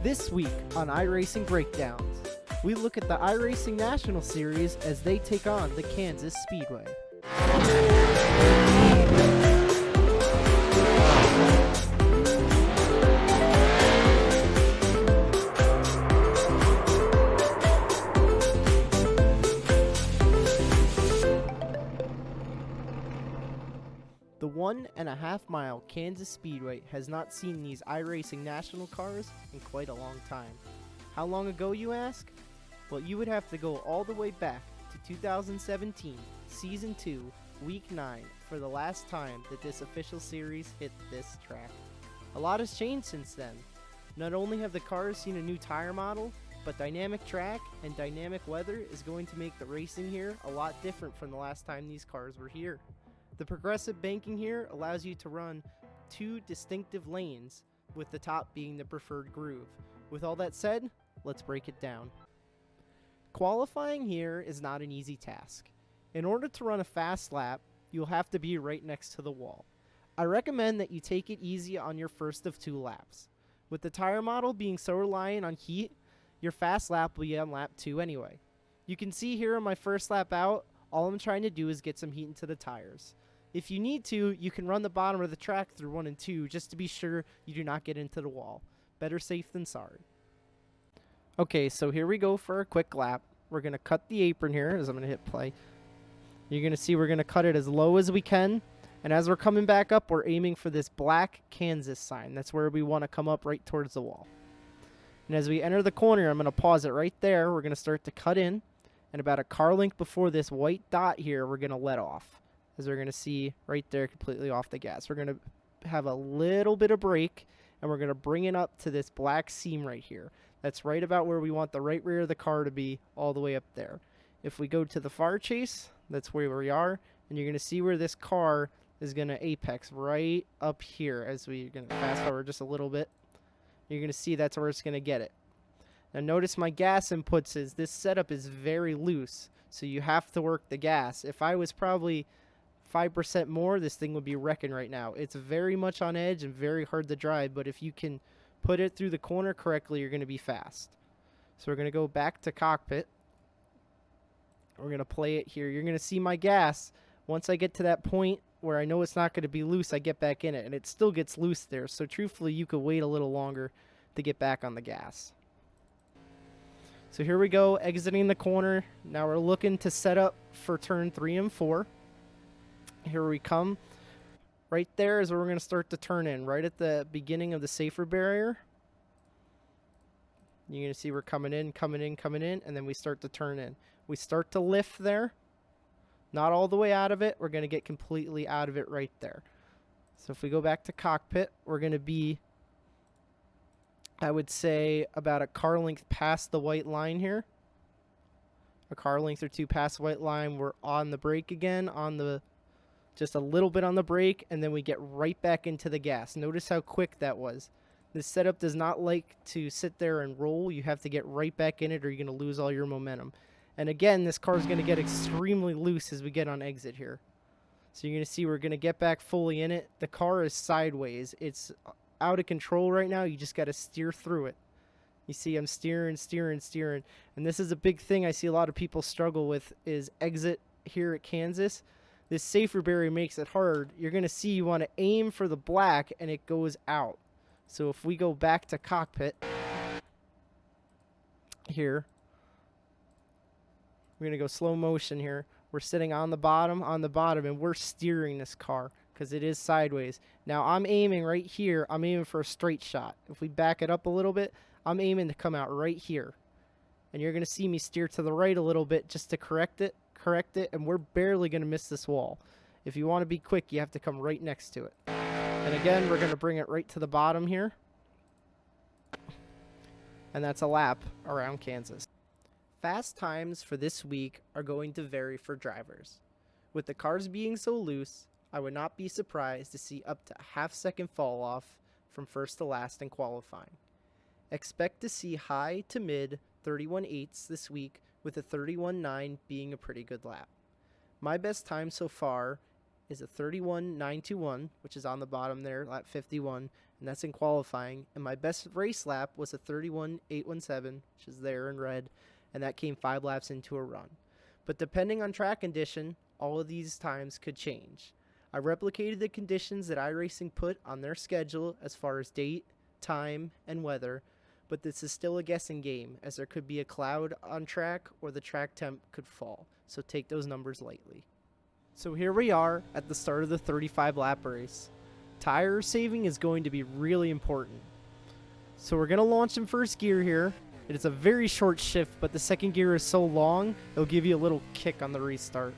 This week on Iracing Breakdowns, we look at the Iracing National Series as they take on the Kansas Speedway. The 1.5 mile Kansas Speedway has not seen these iRacing national cars in quite a long time. How long ago, you ask? Well, you would have to go all the way back to 2017, Season 2, Week 9, for the last time that this official series hit this track. A lot has changed since then. Not only have the cars seen a new tire model, but dynamic track and dynamic weather is going to make the racing here a lot different from the last time these cars were here. The progressive banking here allows you to run two distinctive lanes, with the top being the preferred groove. With all that said, let's break it down. Qualifying here is not an easy task. In order to run a fast lap, you'll have to be right next to the wall. I recommend that you take it easy on your first of 2 laps. With the tire model being so reliant on heat, your fast lap will be on lap 2 anyway. You can see here on my first lap out, all I'm trying to do is get some heat into the tires. If you need to, you can run the bottom of the track through 1 and 2 just to be sure you do not get into the wall. Better safe than sorry. Okay, so here we go for a quick lap. We're going to cut the apron here as I'm going to hit play. You're going to see we're going to cut it as low as we can. And as we're coming back up, we're aiming for this black Kansas sign. That's where we want to come up right towards the wall. And as we enter the corner, I'm going to pause it right there. We're going to start to cut in. And about a car length before this white dot here, we're going to let off. As we're going to see right there, completely off the gas. We're going to have a little bit of brake, and we're going to bring it up to this black seam right here. That's right about where we want the right rear of the car to be, all the way up there. If we go to the far chase, that's where we are, and you're going to see where this car is going to apex right up here. As we're going to fast forward just a little bit, you're going to see that's where it's going to get it. Now notice my gas inputs is this setup is very loose, so you have to work the gas. If I was probably 5% more, this thing would be wrecking right now. It's very much on edge and very hard to drive, but if you can put it through the corner correctly, you're going to be fast. So we're going to go back to cockpit. We're going to play it here. You're going to see my gas. Once I get to that point where I know it's not going to be loose, I get back in it, and it still gets loose there. So truthfully, you could wait a little longer to get back on the gas. So here we go, exiting the corner. Now we're looking to set up for turn 3 and 4. Here we come. Right there is where we're going to start to turn in, right at the beginning of the safer barrier. You're going to see we're coming in, and then we start to turn in. We start to lift there. Not all the way out of it. We're going to get completely out of it right there. So if we go back to cockpit, we're going to be, I would say, about a car length past the white line here. A car length or 2 past the white line. We're on the brake again, just a little bit on the brake, and then we get right back into the gas. Notice how quick that was. This setup does not like to sit there and roll. You have to get right back in it or you're going to lose all your momentum. And again, this car is going to get extremely loose as we get on exit here. So you're going to see we're going to get back fully in it. The car is sideways. It's out of control right now. You just got to steer through it. You see I'm steering. And this is a big thing I see a lot of people struggle with is exit here at Kansas. This safer barrier makes it hard. You're going to see you want to aim for the black and it goes out. So if we go back to cockpit here, we're going to go slow motion here. We're sitting on the bottom, and we're steering this car because it is sideways. Now I'm aiming right here. I'm aiming for a straight shot. If we back it up a little bit, I'm aiming to come out right here. And you're going to see me steer to the right a little bit just to correct it, and we're barely going to miss this wall. If you want to be quick, you have to come right next to it. And again, we're going to bring it right to the bottom here. And that's a lap around Kansas. Fast times for this week are going to vary for drivers. With the cars being so loose, I would not be surprised to see up to a half-second fall off from first to last in qualifying. Expect to see high to mid 31.8s this week, with a 31.9 being a pretty good lap. My best time so far is a 31.921, which is on the bottom there, lap 51, and that's in qualifying. And my best race lap was a 31.817, which is there in red, and that came 5 laps into a run. But depending on track condition, all of these times could change. I replicated the conditions that Iracing put on their schedule as far as date, time, and weather, but this is still a guessing game, as there could be a cloud on track or the track temp could fall, so take those numbers lightly. So here we are at the start of the 35 lap race. Tire saving is going to be really important. So we're going to launch in first gear here. It is a very short shift, but the second gear is so long, it'll give you a little kick on the restart.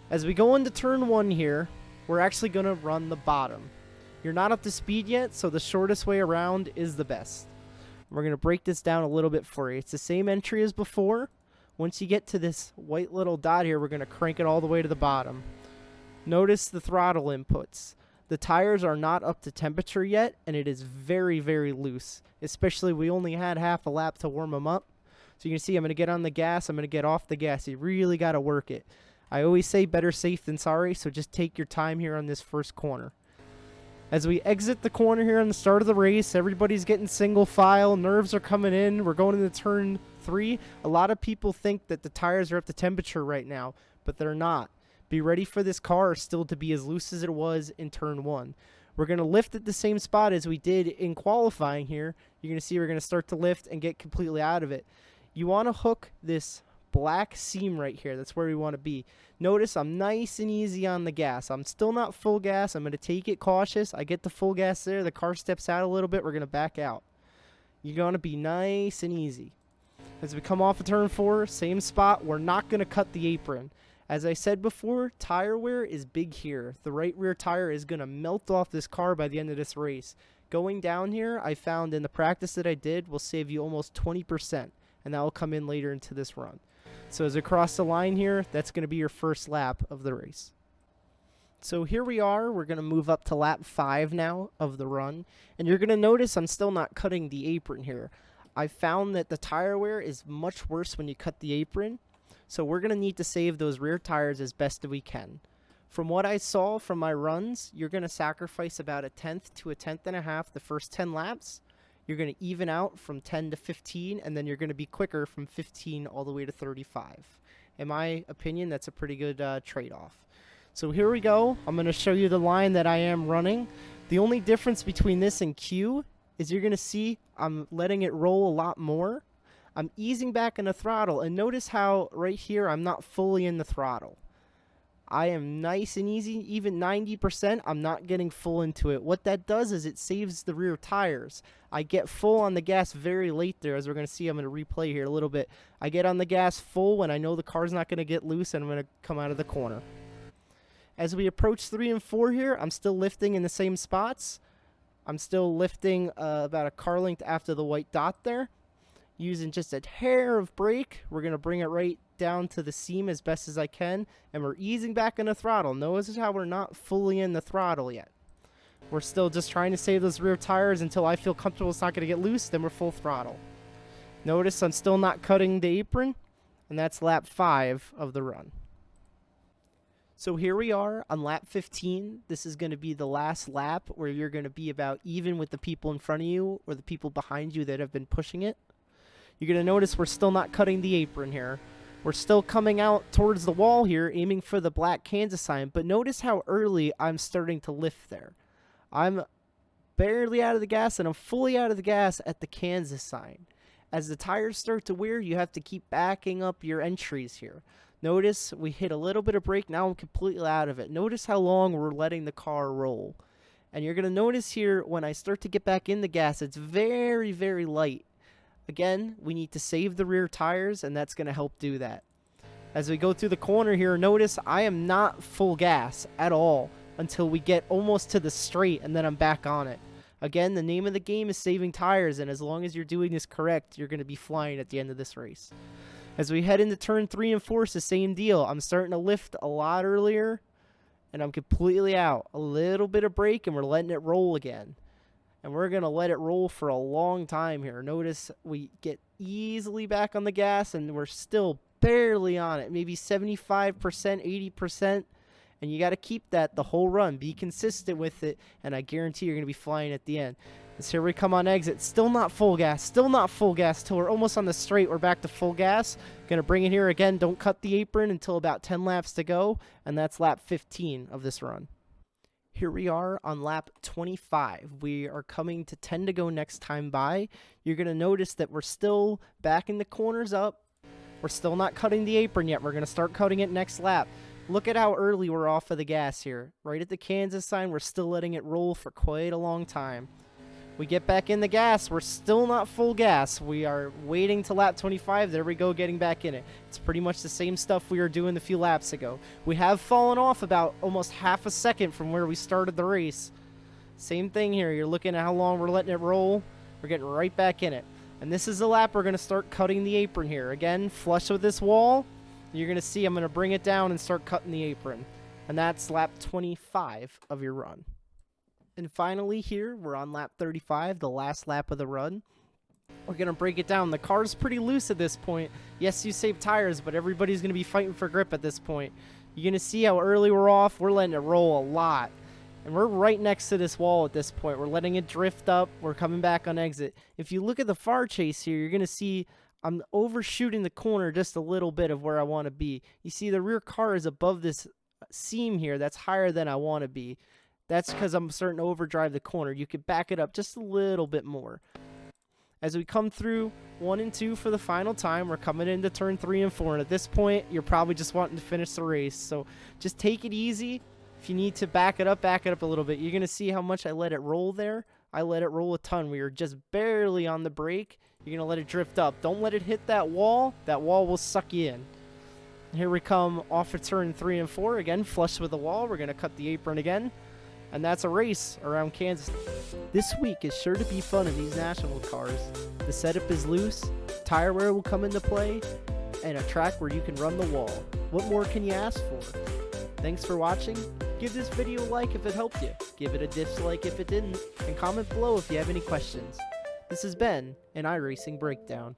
As we go into turn 1 here, we're actually going to run the bottom. You're not up to speed yet, so the shortest way around is the best. We're going to break this down a little bit for you. It's the same entry as before. Once you get to this white little dot here, we're going to crank it all the way to the bottom. Notice the throttle inputs. The tires are not up to temperature yet, and it is very, very loose. Especially we only had half a lap to warm them up. So you can see I'm going to get on the gas. I'm going to get off the gas. You really got to work it. I always say better safe than sorry, so just take your time here on this first corner. As we exit the corner here on the start of the race, everybody's getting single file. Nerves are coming in. We're going into turn 3. A lot of people think that the tires are up to temperature right now, but they're not. Be ready for this car still to be as loose as it was in turn 1. We're going to lift at the same spot as we did in qualifying here. You're going to see we're going to start to lift and get completely out of it. You want to hook this black seam right here. That's where we want to be. Notice I'm nice and easy on the gas. I'm still not full gas. I'm going to take it cautious. I get the full gas there. The car steps out a little bit. We're going to back out. You're going to be nice and easy. As we come off of turn 4, same spot. We're not going to cut the apron. As I said before, tire wear is big here. The right rear tire is going to melt off this car by the end of this race. Going down here, I found in the practice that I did, will save you almost 20%, and that will come in later into this run. So as we cross the line here, that's going to be your first lap of the race. So here we are. We're going to move up to lap 5 now of the run. And you're going to notice I'm still not cutting the apron here. I found that the tire wear is much worse when you cut the apron. So we're going to need to save those rear tires as best as we can. From what I saw from my runs, you're going to sacrifice about a tenth to a tenth and a half the first 10 laps. You're going to even out from 10 to 15, and then you're going to be quicker from 15 all the way to 35. In my opinion, that's a pretty good trade-off. So here we go. I'm going to show you the line that I am running. The only difference between this and Q is you're going to see I'm letting it roll a lot more. I'm easing back in the throttle, and notice how right here I'm not fully in the throttle. I am nice and easy, even 90%, I'm not getting full into it. What that does is it saves the rear tires. I get full on the gas very late there, as we're going to see. I'm going to replay here a little bit. I get on the gas full when I know the car's not going to get loose, and I'm going to come out of the corner. As we approach 3 and 4 here, I'm still lifting in the same spots. I'm still lifting about a car length after the white dot there. Using just a hair of brake, we're going to bring it right down to the seam as best as I can, and we're easing back in the throttle. Notice how we're not fully in the throttle yet. We're still just trying to save those rear tires until I feel comfortable it's not going to get loose, then we're full throttle. Notice I'm still not cutting the apron, and that's lap 5 of the run. So here we are on lap 15. This is going to be the last lap where you're going to be about even with the people in front of you or the people behind you that have been pushing it. You're going to notice we're still not cutting the apron here. We're still coming out towards the wall here, aiming for the black Kansas sign. But notice how early I'm starting to lift there. I'm barely out of the gas, and I'm fully out of the gas at the Kansas sign. As the tires start to wear, you have to keep backing up your entries here. Notice we hit a little bit of brake. Now I'm completely out of it. Notice how long we're letting the car roll. And you're going to notice here when I start to get back in the gas, it's very, very light. Again, we need to save the rear tires, and that's going to help do that. As we go through the corner here, notice I am not full gas at all until we get almost to the straight, and then I'm back on it. Again, the name of the game is saving tires, and as long as you're doing this correct, you're going to be flying at the end of this race. As we head into turn 3 and 4, it's the same deal. I'm starting to lift a lot earlier, and I'm completely out. A little bit of brake, and we're letting it roll again. And we're going to let it roll for a long time here. Notice we get easily back on the gas, and we're still barely on it. Maybe 75%, 80%. And you got to keep that the whole run. Be consistent with it, and I guarantee you're going to be flying at the end. So here we come on exit. Still not full gas. Still not full gas till we're almost on the straight. We're back to full gas. Going to bring it here again. Don't cut the apron until about 10 laps to go, and that's lap 15 of this run. Here we are on lap 25. We are coming to 10 to go next time by. You're going to notice that we're still backing the corners up. We're still not cutting the apron yet. We're going to start cutting it next lap. Look at how early we're off of the gas here. Right at the Kansas sign, we're still letting it roll for quite a long time. We get back in the gas. We're still not full gas. We are waiting to lap 25. There we go, getting back in it. It's pretty much the same stuff we were doing a few laps ago. We have fallen off about almost half a second from where we started the race. Same thing here. You're looking at how long we're letting it roll. We're getting right back in it. And this is the lap we're going to start cutting the apron here. Again, flush with this wall. You're going to see I'm going to bring it down and start cutting the apron. And that's lap 25 of your run. And finally here, we're on lap 35, the last lap of the run. We're going to break it down. The car's pretty loose at this point. Yes, you save tires, but everybody's going to be fighting for grip at this point. You're going to see how early we're off. We're letting it roll a lot. And we're right next to this wall at this point. We're letting it drift up. We're coming back on exit. If you look at the far chase here, you're going to see I'm overshooting the corner just a little bit of where I want to be. You see the rear car is above this seam here. That's higher than I want to be. That's because I'm starting to overdrive the corner. You could back it up just a little bit more. As we come through 1 and 2 for the final time, we're coming into turn 3 and 4. And at this point, you're probably just wanting to finish the race. So just take it easy. If you need to back it up a little bit. You're going to see how much I let it roll there. I let it roll a ton. We were just barely on the brake. You're going to let it drift up. Don't let it hit that wall. That wall will suck you in. Here we come off of turn 3 and 4. Again, flush with the wall. We're going to cut the apron again. And that's a race around Kansas. This week is sure to be fun in these national cars. The setup is loose, tire wear will come into play, and a track where you can run the wall. What more can you ask for? Thanks for watching. Give this video a like if it helped you. Give it a dislike if it didn't. And comment below if you have any questions. This has been an Iracing Breakdown.